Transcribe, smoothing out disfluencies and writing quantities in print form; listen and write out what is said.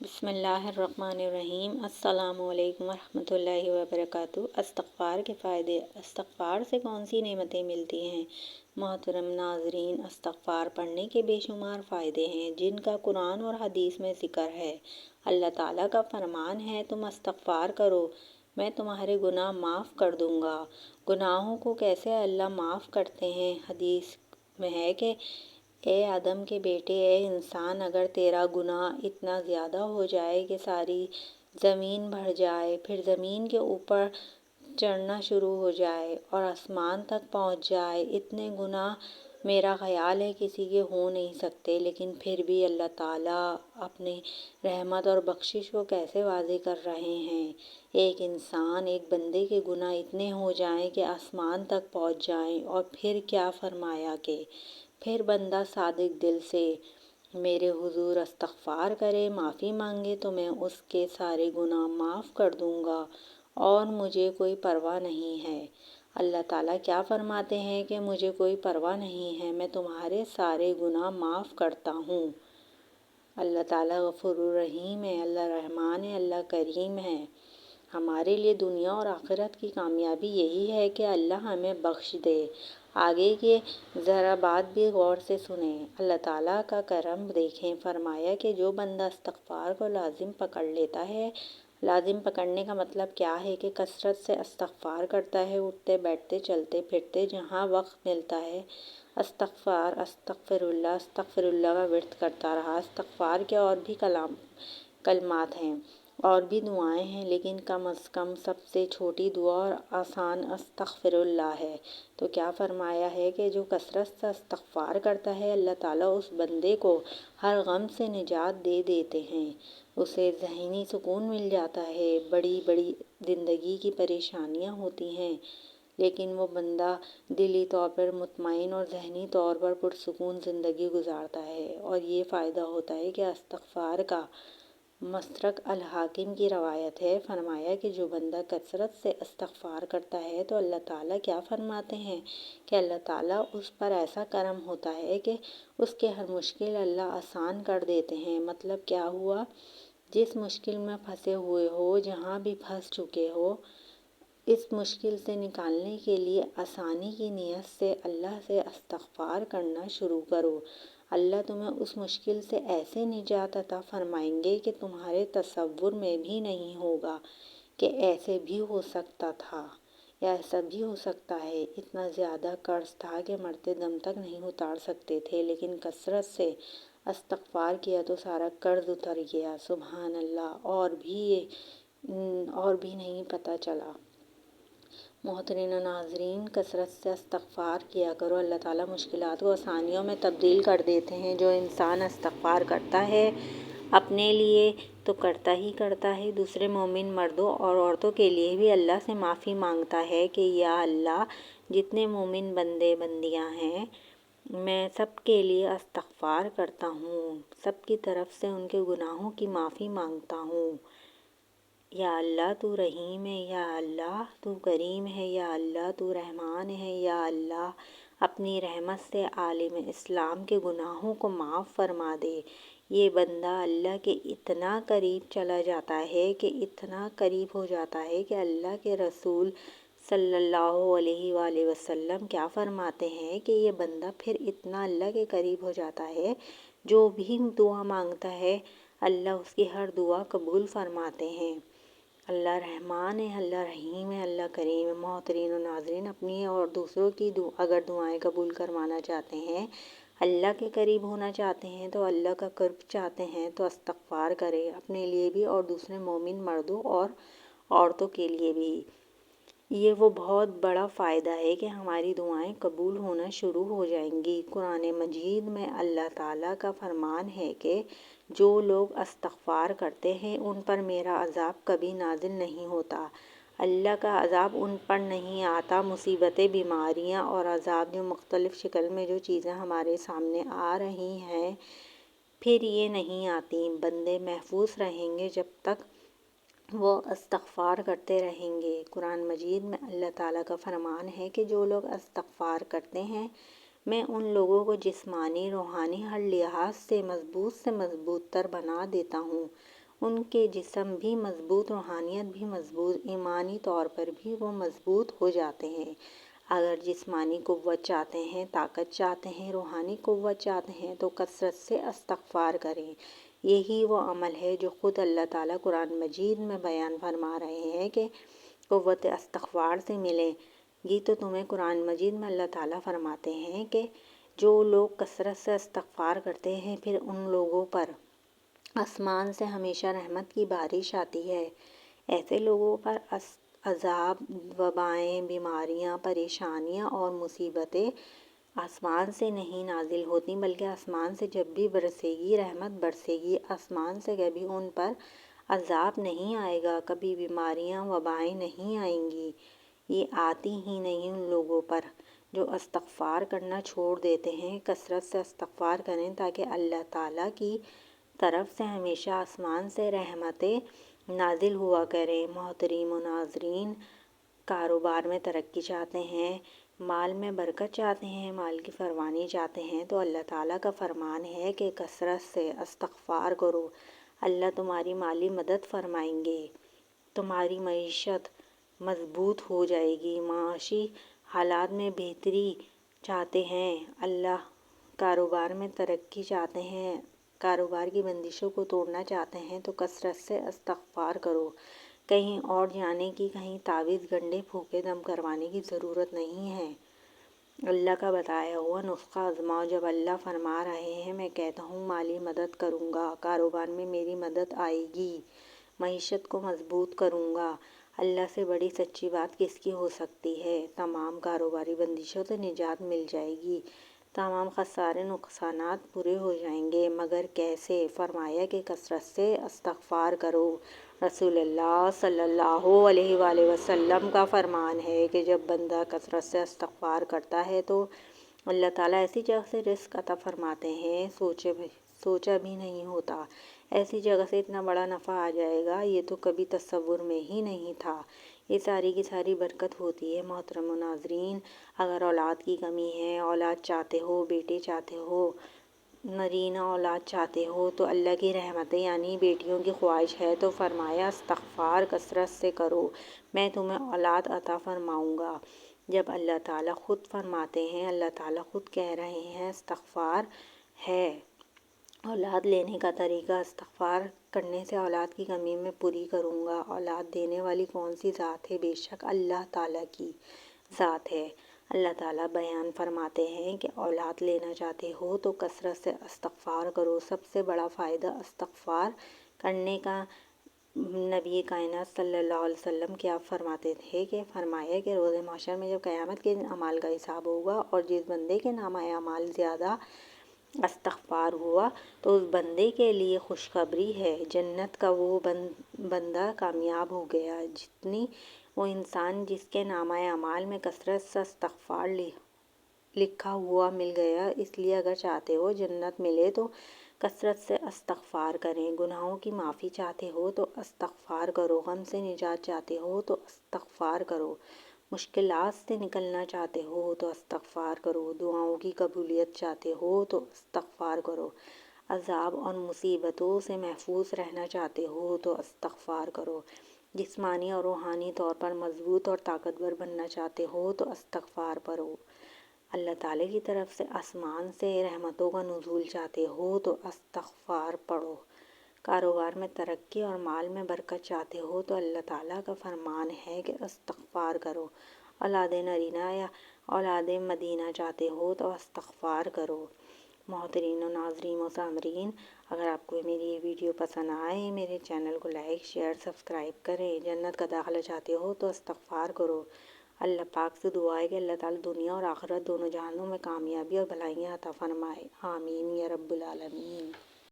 بسم اللہ الرحمن الرحیم۔ السلام علیکم ورحمۃ اللہ وبرکاتہ۔ استغفار کے فائدے۔ استغفار سے کون سی نعمتیں ملتی ہیں؟ محترم ناظرین، استغفار پڑھنے کے بے شمار فائدے ہیں جن کا قرآن اور حدیث میں ذکر ہے۔ اللہ تعالیٰ کا فرمان ہے، تم استغفار کرو، میں تمہارے گناہ معاف کر دوں گا۔ گناہوں کو کیسے اللہ معاف کرتے ہیں؟ حدیث میں ہے کہ اے آدم کے بیٹے، اے انسان، اگر تیرا گناہ اتنا زیادہ ہو جائے کہ ساری زمین بھر جائے، پھر زمین کے اوپر چڑھنا شروع ہو جائے اور آسمان تک پہنچ جائے، اتنے گناہ میرا خیال ہے کسی کے ہو نہیں سکتے، لیکن پھر بھی اللہ تعالیٰ اپنی رحمت اور بخشش کو کیسے واضح کر رہے ہیں۔ ایک انسان، ایک بندے کے گناہ اتنے ہو جائیں کہ آسمان تک پہنچ جائیں، اور پھر کیا فرمایا کہ پھر بندہ صادق دل سے میرے حضور استغفار کرے، معافی مانگے تو میں اس کے سارے گناہ معاف کر دوں گا اور مجھے کوئی پرواہ نہیں ہے۔ اللہ تعالیٰ کیا فرماتے ہیں کہ مجھے کوئی پرواہ نہیں ہے، میں تمہارے سارے گناہ معاف کرتا ہوں۔ اللہ تعالیٰ غفور الرحیم ہے، اللہ رحمان ہے، اللہ کریم ہے۔ ہمارے لیے دنیا اور آخرت کی کامیابی یہی ہے کہ اللہ ہمیں بخش دے۔ آگے کے ذرا بات بھی غور سے سنیں، اللہ تعالیٰ کا کرم دیکھیں۔ فرمایا کہ جو بندہ استغفار کو لازم پکڑ لیتا ہے، لازم پکڑنے کا مطلب کیا ہے کہ کثرت سے استغفار کرتا ہے، اٹھتے بیٹھتے چلتے پھرتے جہاں وقت ملتا ہے استغفار، استغفر اللہ کا ورد کرتا رہا۔ استغفار کے اور بھی کلمات ہیں اور بھی دعائیں ہیں، لیکن کم از کم سب سے چھوٹی دعا اور آسان استغفر اللہ ہے۔ تو کیا فرمایا ہے کہ جو کثرت سے استغفار کرتا ہے، اللہ تعالیٰ اس بندے کو ہر غم سے نجات دے دیتے ہیں، اسے ذہنی سکون مل جاتا ہے۔ بڑی بڑی زندگی کی پریشانیاں ہوتی ہیں، لیکن وہ بندہ دلی طور پر مطمئن اور ذہنی طور پر پرسکون زندگی گزارتا ہے۔ اور یہ فائدہ ہوتا ہے کہ استغفار کا مسترک الحاکم کی روایت ہے، فرمایا کہ جو بندہ کثرت سے استغفار کرتا ہے تو اللہ تعالیٰ کیا فرماتے ہیں کہ اللہ تعالیٰ اس پر ایسا کرم ہوتا ہے کہ اس کے ہر مشکل اللہ آسان کر دیتے ہیں۔ مطلب کیا ہوا؟ جس مشکل میں پھنسے ہوئے ہو، جہاں بھی پھنس چکے ہو، اس مشکل سے نکالنے کے لیے آسانی کی نیت سے اللہ سے استغفار کرنا شروع کرو۔ اللہ تمہیں اس مشکل سے ایسے نجات عطا فرمائیں گے کہ تمہارے تصور میں بھی نہیں ہوگا کہ ایسے بھی ہو سکتا تھا یا ایسا بھی ہو سکتا ہے۔ اتنا زیادہ قرض تھا کہ مرتے دم تک نہیں اتار سکتے تھے، لیکن کثرت سے استغفار کیا تو سارا قرض اتر گیا۔ سبحان اللہ! اور بھی نہیں پتہ چلا۔ محترم ناظرین، کثرت سے استغفار کیا کرو، اللہ تعالیٰ مشکلات کو آسانیوں میں تبدیل کر دیتے ہیں۔ جو انسان استغفار کرتا ہے اپنے لیے تو کرتا ہی کرتا ہے، دوسرے مومن مردوں اور عورتوں کے لیے بھی اللہ سے معافی مانگتا ہے کہ یا اللہ، جتنے مومن بندے بندیاں ہیں میں سب کے لیے استغفار کرتا ہوں، سب کی طرف سے ان کے گناہوں کی معافی مانگتا ہوں۔ یا اللہ تو رحیم ہے، یا اللہ تو کریم ہے، یا اللہ تو رحمان ہے، یا اللہ اپنی رحمت سے عالم اسلام کے گناہوں کو معاف فرما دے۔ یہ بندہ اللہ کے اتنا قریب چلا جاتا ہے کہ اتنا قریب ہو جاتا ہے کہ اللہ کے رسول صلی اللہ علیہ وآلہ وسلم کیا فرماتے ہیں کہ یہ بندہ پھر اتنا اللہ کے قریب ہو جاتا ہے، جو بھی دعا مانگتا ہے اللہ اس کی ہر دعا قبول فرماتے ہیں۔ اللہ رحمان ہے، اللہ رحیم ہے، اللہ کریم ہے۔ محترین و ناظرین، اپنی اور دوسروں کی اگر دعائیں قبول کروانا چاہتے ہیں، اللہ کے قریب ہونا چاہتے ہیں، تو اللہ کا قرب چاہتے ہیں تو استغفار کریں، اپنے لیے بھی اور دوسرے مومن مردوں اور عورتوں کے لیے بھی۔ یہ وہ بہت بڑا فائدہ ہے کہ ہماری دعائیں قبول ہونا شروع ہو جائیں گی۔ قرآن مجید میں اللہ تعالیٰ کا فرمان ہے کہ جو لوگ استغفار کرتے ہیں ان پر میرا عذاب کبھی نازل نہیں ہوتا۔ اللہ کا عذاب ان پر نہیں آتا۔ مصیبتیں، بیماریاں اور عذاب جو مختلف شکل میں جو چیزیں ہمارے سامنے آ رہی ہیں، پھر یہ نہیں آتی۔ بندے محفوظ رہیں گے جب تک وہ استغفار کرتے رہیں گے۔ قرآن مجید میں اللہ تعالیٰ کا فرمان ہے کہ جو لوگ استغفار کرتے ہیں میں ان لوگوں کو جسمانی، روحانی ہر لحاظ سے مضبوط تر بنا دیتا ہوں۔ ان کے جسم بھی مضبوط، روحانیت بھی مضبوط، ایمانی طور پر بھی وہ مضبوط ہو جاتے ہیں۔ اگر جسمانی قوت چاہتے ہیں، طاقت چاہتے ہیں، روحانی قوت چاہتے ہیں تو کثرت سے استغفار کریں۔ یہی وہ عمل ہے جو خود اللہ تعالیٰ قرآن مجید میں بیان فرما رہے ہیں کہ قوت استغفار سے ملے گی تو تمہیں قرآن مجید میں اللہ تعالیٰ فرماتے ہیں کہ جو لوگ کثرت سے استغفار کرتے ہیں پھر ان لوگوں پر آسمان سے ہمیشہ رحمت کی بارش آتی ہے۔ ایسے لوگوں پر عذاب، وبائیں، بیماریاں، پریشانیاں اور مصیبتیں آسمان سے نہیں نازل ہوتی بلکہ آسمان سے جب بھی برسے گی رحمت برسے گی، آسمان سے کبھی ان پر عذاب نہیں آئے گا، کبھی بیماریاں، وبائیں نہیں آئیں گی۔ یہ آتی ہی نہیں ان لوگوں پر جو استغفار کرنا چھوڑ دیتے ہیں۔ کثرت سے استغفار کریں تاکہ اللہ تعالیٰ کی طرف سے ہمیشہ آسمان سے رحمتیں نازل ہوا کریں۔ محترم و ناظرین، کاروبار میں ترقی چاہتے ہیں، مال میں برکت چاہتے ہیں، مال کی فراوانی چاہتے ہیں تو اللہ تعالیٰ کا فرمان ہے کہ کثرت سے استغفار کرو، اللہ تمہاری مالی مدد فرمائیں گے، تمہاری معیشت مضبوط ہو جائے گی، معاشی حالات میں بہتری چاہتے ہیں، اللہ کاروبار میں ترقی چاہتے ہیں، کاروبار کی بندشوں کو توڑنا چاہتے ہیں تو کثرت سے استغفار کرو۔ کہیں اور جانے کی، کہیں تعویذ گنڈے پھونکے دم کروانے کی ضرورت نہیں ہے۔ اللہ کا بتایا ہوا نسخہ آزماؤ۔ جب اللہ فرما رہے ہیں میں کہتا ہوں مالی مدد کروں گا، کاروبار میں میری مدد آئے گی، معیشت کو مضبوط کروں گا، اللہ سے بڑی سچی بات کس کی ہو سکتی ہے؟ تمام کاروباری بندشوں سے نجات مل جائے گی، تمام خسارے نقصانات پورے ہو جائیں گے۔ مگر کیسے؟ فرمایا کہ کثرت سے استغفار کرو۔ رسول اللہ صلی اللہ علیہ وآلہ وسلم کا فرمان ہے کہ جب بندہ کثرت سے استغفار کرتا ہے تو اللہ تعالیٰ ایسی جگہ سے رزق عطا فرماتے ہیں سوچا بھی نہیں ہوتا، ایسی جگہ سے اتنا بڑا نفع آ جائے گا یہ تو کبھی تصور میں ہی نہیں تھا۔ یہ ساری کی ساری برکت ہوتی ہے۔ محترم و ناظرین، اگر اولاد کی کمی ہے، اولاد چاہتے ہو، بیٹے چاہتے ہو، نرینہ اولاد چاہتے ہو تو اللہ کی رحمتیں یعنی بیٹیوں کی خواہش ہے تو فرمایا استغفار کثرت سے کرو، میں تمہیں اولاد عطا فرماؤں گا۔ جب اللہ تعالیٰ خود فرماتے ہیں، اللہ تعالیٰ خود کہہ رہے ہیں استغفار ہے اولاد لینے کا طریقہ، استغفار کرنے سے اولاد کی کمی میں پوری کروں گا۔ اولاد دینے والی کون سی ذات ہے؟ بے شک اللہ تعالیٰ کی ذات ہے۔ اللہ تعالیٰ بیان فرماتے ہیں کہ اولاد لینا چاہتے ہو تو کثرت سے استغفار کرو۔ سب سے بڑا فائدہ استغفار کرنے کا نبی کائنات صلی اللہ علیہ وسلم کیا فرماتے تھے کہ فرمایا کہ روز محشر میں جب قیامت کے دن اعمال کا حساب ہوگا اور جس بندے کے نامہ اعمال زیادہ استغفار ہوا تو اس بندے کے لیے خوشخبری ہے، جنت کا وہ بندہ کامیاب ہو گیا۔ جتنی وہ انسان جس کے نامہ اعمال میں کثرت سے استغفار لکھا ہوا مل گیا، اس لیے اگر چاہتے ہو جنت ملے تو کثرت سے استغفار کریں۔ گناہوں کی معافی چاہتے ہو تو استغفار کرو، غم سے نجات چاہتے ہو تو استغفار کرو، مشکلات سے نکلنا چاہتے ہو تو استغفار کرو، دعاؤں کی قبولیت چاہتے ہو تو استغفار کرو، عذاب اور مصیبتوں سے محفوظ رہنا چاہتے ہو تو استغفار کرو، جسمانی اور روحانی طور پر مضبوط اور طاقتور بننا چاہتے ہو تو استغفار کرو، اللہ تعالیٰ کی طرف سے آسمان سے رحمتوں کا نزول چاہتے ہو تو استغفار پڑھو، کاروبار میں ترقی اور مال میں برکت چاہتے ہو تو اللہ تعالیٰ کا فرمان ہے کہ استغفار کرو، اولاد نرینہ یا اولاد مدینہ چاہتے ہو تو استغفار کرو۔ محترمین و ناظرین و سامعین، اگر آپ کو میری یہ ویڈیو پسند آئے میرے چینل کو لائک، شیئر، سبسکرائب کریں۔ جنت کا داخلہ چاہتے ہو تو استغفار کرو۔ اللہ پاک سے دعا ہے کہ اللہ تعالیٰ دنیا اور آخرت دونوں جہانوں میں کامیابی اور بھلائیاں عطا فرمائے۔ آمین یا رب العالمین۔